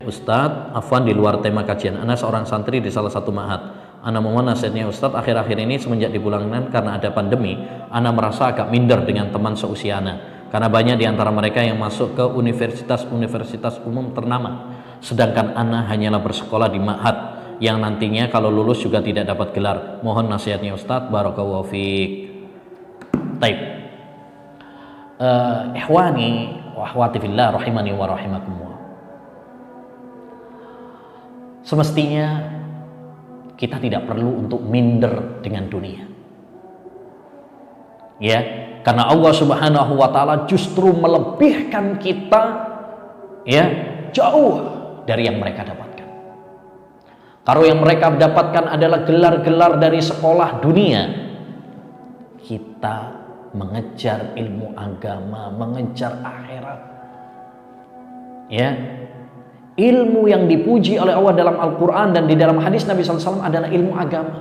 Ustadz, afwan di luar tema kajian. Ana seorang santri di salah satu ma'had. Ana mohon nasihatnya Ustadz, akhir-akhir ini semenjak dipulangkan karena ada pandemi, Ana merasa agak minder dengan teman seusia Ana. Karena banyak di antara mereka yang masuk ke universitas-universitas umum ternama. Sedangkan Ana hanyalah bersekolah di ma'had yang nantinya kalau lulus juga tidak dapat gelar. Mohon nasihatnya Ustadz, barakallahu fiik. Taib. Ikhwani wa akhwati fillah rahimani wa rahimakumullah. Semestinya kita tidak perlu untuk minder dengan dunia. Ya, karena Allah Subhanahu wa taala justru melebihkan kita ya jauh dari yang mereka dapatkan. Kalau yang mereka dapatkan adalah gelar-gelar dari sekolah dunia, kita mengejar ilmu agama, mengejar akhirat. Ya. Ilmu yang dipuji oleh Allah dalam Al-Quran dan di dalam hadis Nabi SAW adalah ilmu agama.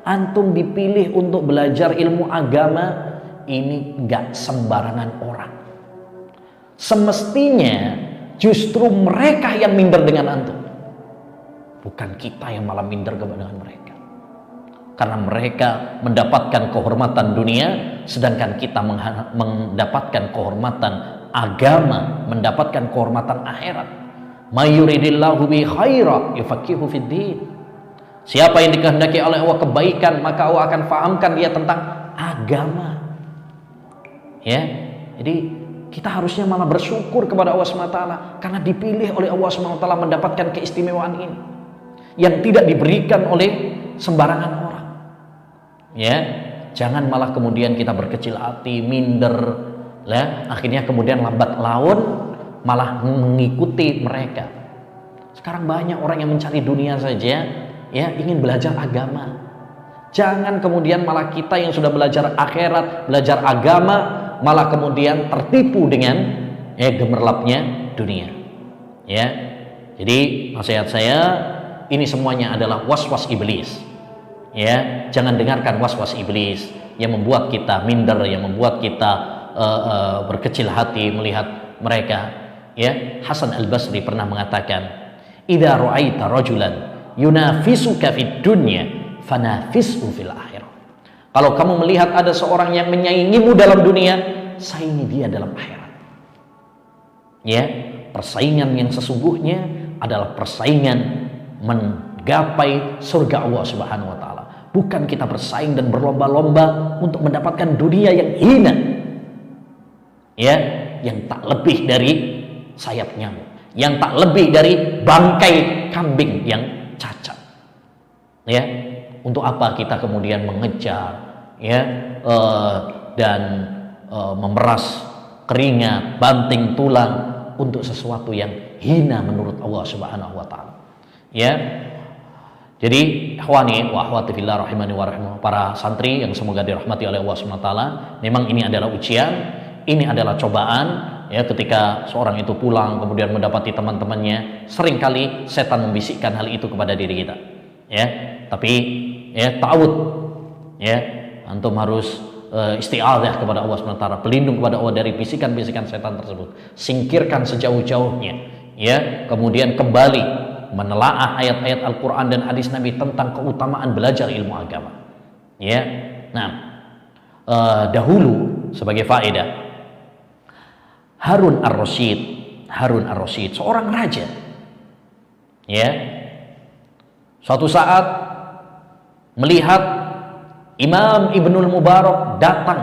Antum dipilih untuk belajar ilmu agama, ini gak sembarangan orang. Semestinya justru mereka yang minder dengan antum, bukan kita yang malah minder dengan mereka. Karena mereka mendapatkan kehormatan dunia, sedangkan kita mendapatkan kehormatan agama, mendapatkan kehormatan akhirat. Mayuridillahu bi khaira yufaqihu fid din. Siapa yang dikehendaki oleh Allah kebaikan, maka Allah akan fahamkan dia tentang agama. Ya. Jadi kita harusnya malah bersyukur kepada Allah SWT karena dipilih oleh Allah SWT mendapatkan keistimewaan ini yang tidak diberikan oleh sembarangan orang. Ya. Jangan malah kemudian kita berkecil hati, minder, ya. Akhirnya kemudian lambat laun malah mengikuti mereka. Sekarang banyak orang yang mencari dunia saja, ya, ingin belajar agama. Jangan kemudian malah kita yang sudah belajar akhirat, belajar agama, malah kemudian tertipu dengan gemerlapnya dunia. Ya. Jadi nasihat saya, ini semuanya adalah was-was iblis. Ya, jangan dengarkan was-was iblis yang membuat kita minder, yang membuat kita berkecil hati melihat mereka. Ya, Hasan Al-Basri pernah mengatakan, "Idza ra'aita rajulan yunafisuka fid dunya, fanafishu fil akhirah." Kalau kamu melihat ada seorang yang menyaingimu dalam dunia, saingi dia dalam akhirat. Ya, persaingan yang sesungguhnya adalah persaingan menggapai surga Allah Subhanahu wa taala. Bukan kita bersaing dan berlomba-lomba untuk mendapatkan dunia yang hina. Ya, yang tak lebih dari sayap nyamuk, yang tak lebih dari bangkai kambing yang cacat. Ya, untuk apa kita kemudian mengejar, ya, dan memeras keringat, banting tulang untuk sesuatu yang hina menurut Allah Subhanahu wa taala. Ya. Jadi, ikhwani wa akhwati fillah rahimani wa rahimakumullah, para santri yang semoga dirahmati oleh Allah Subhanahu wa taala, memang ini adalah ujian, ini adalah cobaan. Ya, ketika seorang itu pulang kemudian mendapati teman-temannya, seringkali setan membisikkan hal itu kepada diri kita. Ya, tapi ya ta'awud. Ya, antum harus isti'adzah kepada Allah SWT, pelindung kepada Allah dari bisikan-bisikan setan tersebut. Singkirkan sejauh-jauhnya. Ya, kemudian kembali menelaah ayat-ayat Al-Qur'an dan hadis Nabi tentang keutamaan belajar ilmu agama. Ya. Nah, dahulu sebagai faedah, Harun Ar-Rasyid seorang raja. Ya. Suatu saat melihat Imam Ibnul Mubarak datang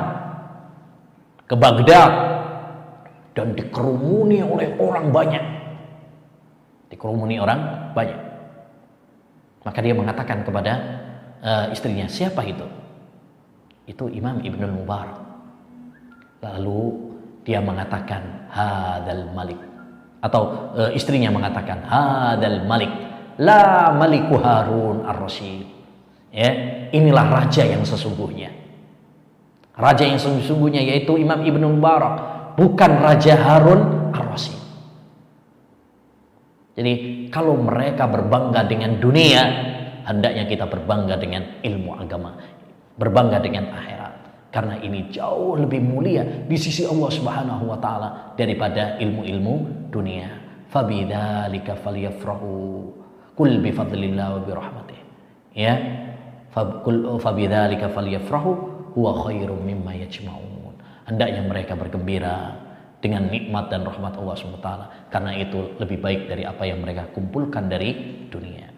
ke Baghdad dan dikerumuni oleh orang banyak. Maka dia mengatakan kepada istrinya, "Siapa itu?" "Itu Imam Ibnul Mubarak." Lalu dia mengatakan, "Hadzal malik." Atau istrinya mengatakan, "Hadzal malik, la maliku Harun Ar-Rasyid." Ya, inilah raja yang sesungguhnya. Raja yang sesungguhnya yaitu Imam Ibnu Mubarak, bukan Raja Harun Ar-Rasyid. Jadi, kalau mereka berbangga dengan dunia, hendaknya kita berbangga dengan ilmu agama, berbangga dengan akhirat. Karena ini jauh lebih mulia di sisi Allah Subhanahu wa taala daripada ilmu-ilmu dunia. fabidzalika falyafrahu qul bifadlillah wa birahmatih. Ya, fabidzalika falyafrahu huwa khairum mimma yajma'un. Hendaknya mereka bergembira dengan nikmat dan rahmat Allah SWT, karena itu lebih baik dari apa yang mereka kumpulkan dari dunia.